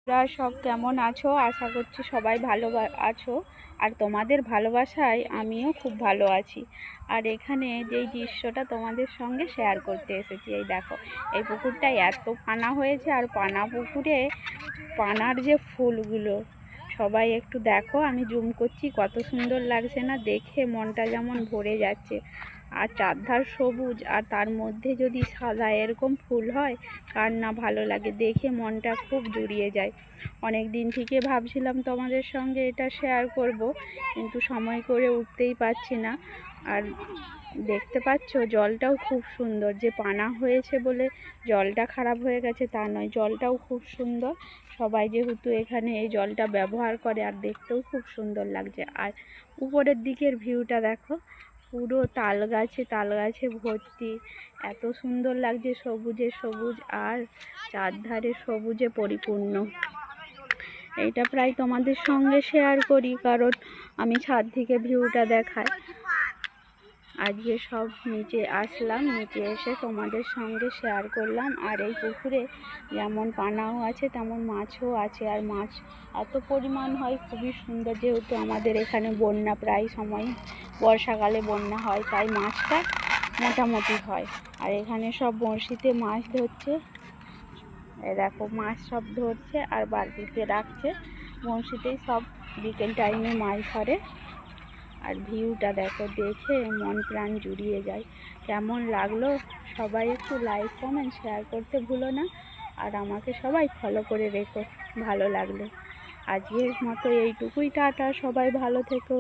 তোমরা সব কেমন আছো? আশা করছি সবাই ভালো আছো। আর তোমাদের ভালোবাসায় আমিও খুব ভালো আছি। আর এখানে যেই দৃশ্যটা তোমাদের সঙ্গে শেয়ার করতে এসেছি, এই দেখো, এই পুকুরটায় এত পানা হয়েছে। আর পানা পুকুরে পানার যে ফুলগুলো, সবাই একটু দেখো, আমি জুম করছি, কত সুন্দর লাগছে না? দেখে মনটা যেমন ভরে যাচ্ছে। আর চারধার সবুজ, আর তার মধ্যে যদি সাদা এরকম ফুল হয়, কার না ভালো লাগে? দেখে মনটা খুব জুড়িয়ে যায়। অনেক দিন থেকে ভাবছিলাম তোমাদের সঙ্গে এটা শেয়ার করব, কিন্তু সময় করে উঠতেই পারছি না। আর দেখতে পাচ্ছ জলটাও খুব সুন্দর। যে পানা হয়েছে বলে জলটা খারাপ হয়ে গেছে তা নয়, জলটাও খুব সুন্দর। সবাই যেহেতু এখানে এই জলটা ব্যবহার করে, আর দেখতেও খুব সুন্দর লাগছে। আর উপরের দিকের ভিউটা দেখো, পুরো তাল গাছে ভর্তি। এত সুন্দর লাগছে, সবুজে সবুজ, আর চারধারে সবুজে পরিপূর্ণ। এইটা প্রায় তোমাদের সঙ্গে শেয়ার করি, কারণ আমি ছাদ থেকে ভিউটা দেখাই। আজকে সব নিচে আসলাম, নিচে এসে তোমাদের সঙ্গে শেয়ার করলাম। আর এই পুকুরে যেমন পানাও আছে তেমন মাছও আছে। আর মাছ এত পরিমাণ হয়, খুবই সুন্দর। যেহেতু আমাদের এখানে বন্যা প্রায় সময়, বর্ষাকালে বন্যা হয়, তাই মাছটা মোটামুটি হয়। আর এখানে সব বড়শিতে মাছ ধরছে। এই দেখো, মাছ সব ধরছে আর বালতিতে রাখছে। বড়শিতেই সব বিকেল টাইমে মাছ ধরে। আর ভিউটা দেখো, দেখে মন প্রাণ জুড়িয়ে যায়। কেমন লাগলো? সবাই একটু লাইক কমেন্ট শেয়ার করতে ভুলো না। আর আমাকে সবাই ফলো করে রেখো ভালো লাগলে। আজকের মতো এইটুকুই, টাটা, সবাই ভালো থেকো।